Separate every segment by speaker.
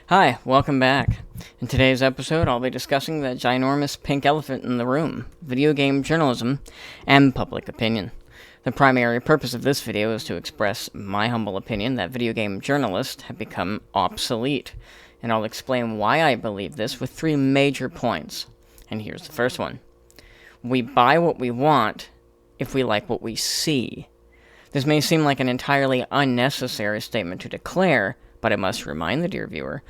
Speaker 1: Hi, welcome back. In today's episode, I'll be discussing the ginormous pink elephant in the room, video game journalism, and public opinion. The primary purpose of this video is to express my humble opinion that video game journalists have become obsolete, and I'll explain why I believe this with 3 major points. And here's the first one. We buy what we want if we like what we see. This may seem like an entirely unnecessary statement to declare, but I must remind the dear viewer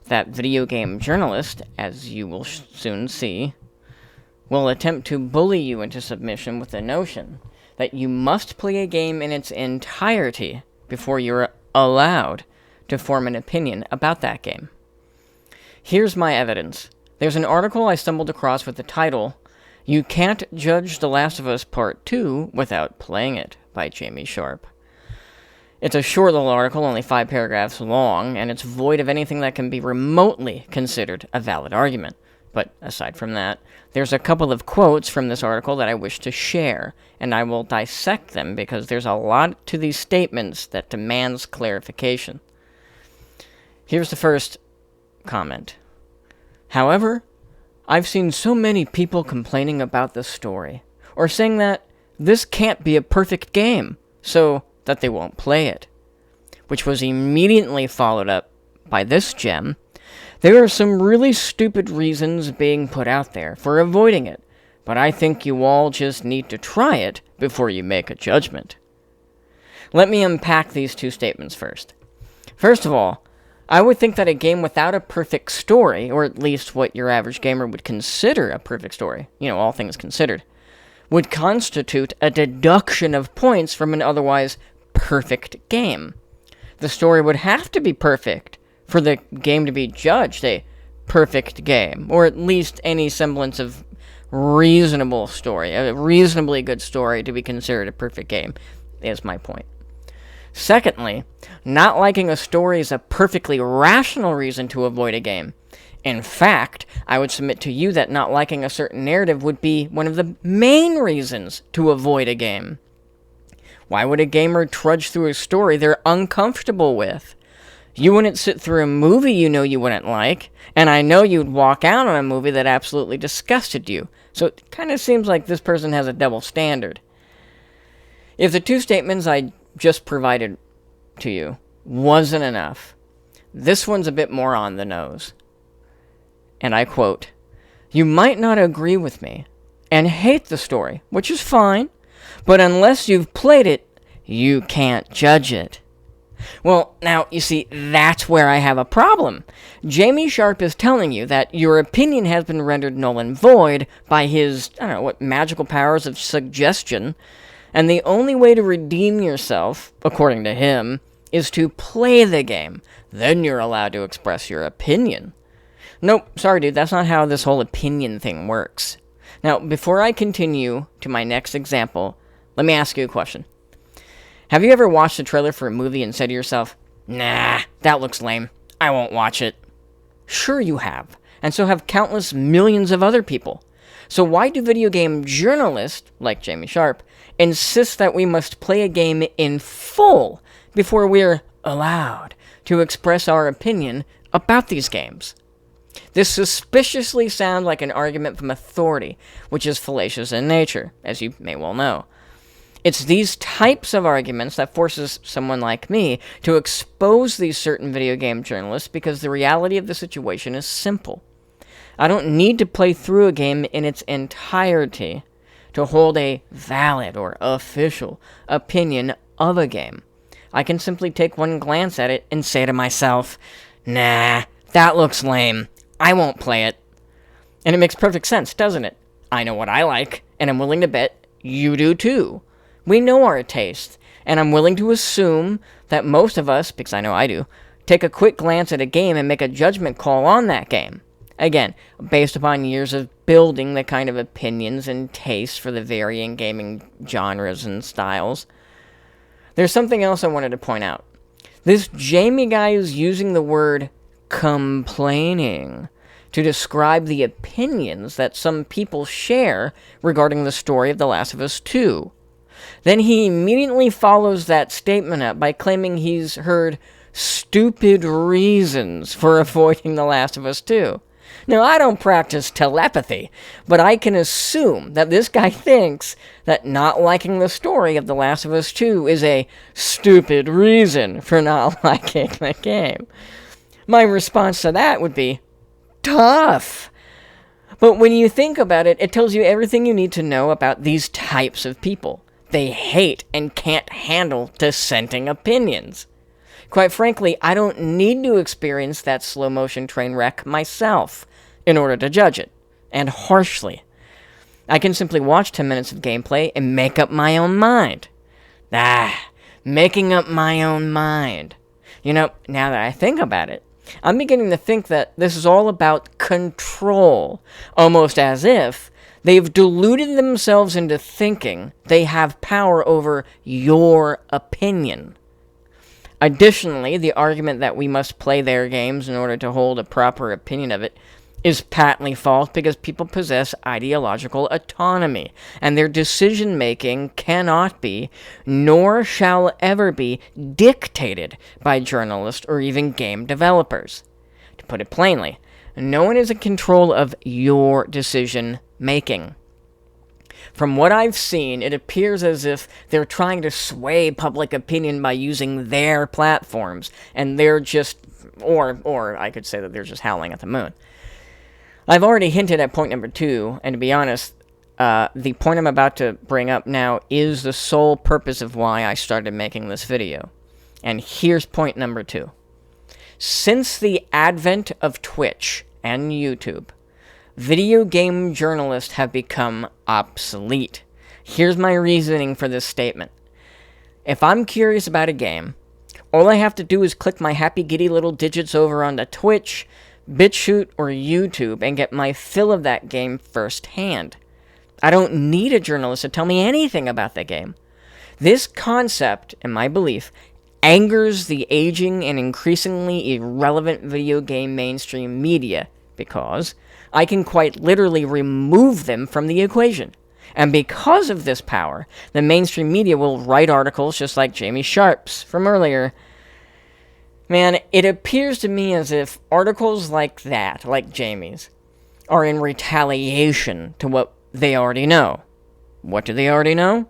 Speaker 1: that video game journalists, as you will soon see, will attempt to bully you into submission with the notion that you must play a game in its entirety before you're allowed to form an opinion about that game. Here's my evidence. There's an article I stumbled across with the title, "You Can't Judge The Last of Us Part 2 Without Playing It," by Jamie Sharp. It's a short little article, only 5 paragraphs long, and it's void of anything that can be remotely considered a valid argument. But aside from that, there's a couple of quotes from this article that I wish to share, and I will dissect them because there's a lot to these statements that demands clarification. Here's the first comment. However, I've seen so many people complaining about the story, or saying that this can't be a perfect game, so that they won't play it. Which was immediately followed up by this gem. There are some really stupid reasons being put out there for avoiding it, but I think you all just need to try it before you make a judgment. Let me unpack these 2 statements first. First of all, I would think that a game without a perfect story, or at least what your average gamer would consider a perfect story, all things considered, would constitute a deduction of points from an otherwise perfect game. The story would have to be perfect for the game to be judged a perfect game, or at least any semblance of reasonable story, a reasonably good story to be considered a perfect game, is my point. Secondly, not liking a story is a perfectly rational reason to avoid a game. In fact, I would submit to you that not liking a certain narrative would be one of the main reasons to avoid a game. Why would a gamer trudge through a story they're uncomfortable with? You wouldn't sit through a movie you wouldn't like, and I know you'd walk out on a movie that absolutely disgusted you. So it kind of seems like this person has a double standard. If the 2 statements I just provided to you wasn't enough, this one's a bit more on the nose. And I quote, "You might not agree with me and hate the story, which is fine, but unless you've played it, you can't judge it." Well, now, you see, that's where I have a problem. Jamie Sharp is telling you that your opinion has been rendered null and void by his, magical powers of suggestion, and the only way to redeem yourself, according to him, is to play the game. Then you're allowed to express your opinion. Nope, sorry dude, that's not how this whole opinion thing works. Now, before I continue to my next example, let me ask you a question. Have you ever watched a trailer for a movie and said to yourself, "Nah, that looks lame. I won't watch it"? Sure you have, and so have countless millions of other people. So why do video game journalists, like Jamie Sharp, insist that we must play a game in full before we're allowed to express our opinion about these games? This suspiciously sounds like an argument from authority, which is fallacious in nature, as you may well know. It's these types of arguments that forces someone like me to expose these certain video game journalists because the reality of the situation is simple. I don't need to play through a game in its entirety to hold a valid or official opinion of a game. I can simply take one glance at it and say to myself, "Nah, that looks lame. I won't play it." And it makes perfect sense, doesn't it? I know what I like, and I'm willing to bet you do too. We know our taste, and I'm willing to assume that most of us, because I know I do, take a quick glance at a game and make a judgment call on that game. Again, based upon years of building the kind of opinions and tastes for the varying gaming genres and styles. There's something else I wanted to point out. This Jamie guy is using the word complaining to describe the opinions that some people share regarding the story of The Last of Us 2. Then he immediately follows that statement up by claiming he's heard stupid reasons for avoiding The Last of Us 2. Now, I don't practice telepathy, but I can assume that this guy thinks that not liking the story of The Last of Us 2 is a stupid reason for not liking the game. My response to that would be, tough. But when you think about it, it tells you everything you need to know about these types of people. They hate and can't handle dissenting opinions. Quite frankly, I don't need to experience that slow-motion train wreck myself in order to judge it, and harshly. I can simply watch 10 minutes of gameplay and make up my own mind. Making up my own mind. You know, now that I think about it, I'm beginning to think that this is all about control, almost as if they've deluded themselves into thinking they have power over your opinion. Additionally, the argument that we must play their games in order to hold a proper opinion of it is patently false because people possess ideological autonomy, and their decision-making cannot be, nor shall ever be, dictated by journalists or even game developers. To put it plainly, no one is in control of your decision-making. From what I've seen, it appears as if they're trying to sway public opinion by using their platforms, and they're just, or I could say that they're just howling at the moon. I've already hinted at point number 2, and to be honest, the point I'm about to bring up now is the sole purpose of why I started making this video. And here's point number 2. Since the advent of Twitch and YouTube, video game journalists have become obsolete. Here's my reasoning for this statement. If I'm curious about a game, all I have to do is click my happy giddy little digits over onto Twitch, BitChute, or YouTube and get my fill of that game firsthand. I don't need a journalist to tell me anything about the game. This concept, in my belief, angers the aging and increasingly irrelevant video game mainstream media because I can quite literally remove them from the equation. And because of this power, the mainstream media will write articles just like Jamie Sharp's from earlier. Man, it appears to me as if articles like that, like Jamie's, are in retaliation to what they already know. What do they already know?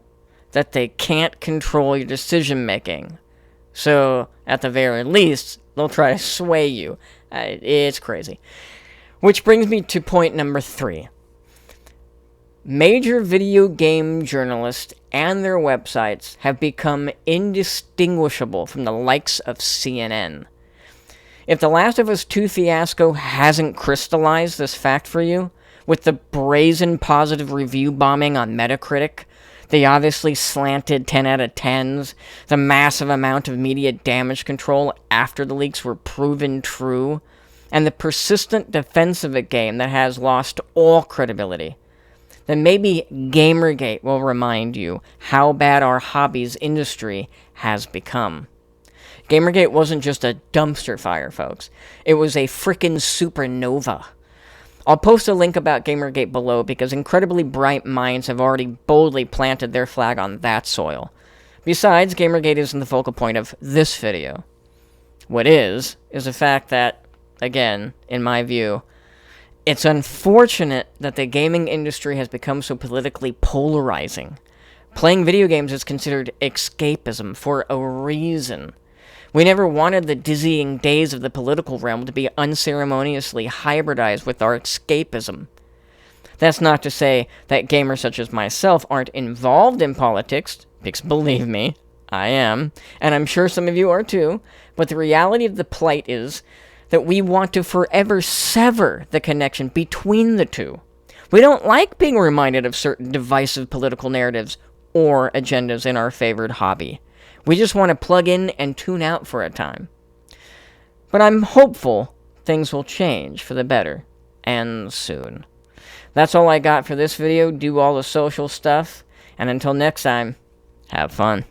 Speaker 1: That they can't control your decision-making. So, at the very least, they'll try to sway you. It's crazy. Which brings me to point number 3. Major video game journalists and their websites have become indistinguishable from the likes of CNN. If The Last of Us 2 fiasco hasn't crystallized this fact for you, with the brazen positive review bombing on Metacritic, the obviously slanted 10 out of 10s, the massive amount of media damage control after the leaks were proven true, and the persistent defense of a game that has lost all credibility, then maybe Gamergate will remind you how bad our hobbies industry has become. Gamergate wasn't just a dumpster fire, folks. It was a frickin' supernova. I'll post a link about Gamergate below because incredibly bright minds have already boldly planted their flag on that soil. Besides, Gamergate isn't the focal point of this video. What is the fact that, again, in my view, it's unfortunate that the gaming industry has become so politically polarizing. Playing video games is considered escapism for a reason. We never wanted the dizzying days of the political realm to be unceremoniously hybridized with our escapism. That's not to say that gamers such as myself aren't involved in politics, because believe me, I am, and I'm sure some of you are too, but the reality of the plight is that we want to forever sever the connection between the two. We don't like being reminded of certain divisive political narratives or agendas in our favored hobby. We just want to plug in and tune out for a time. But I'm hopeful things will change for the better, and soon. That's all I got for this video. Do all the social stuff, and until next time, have fun.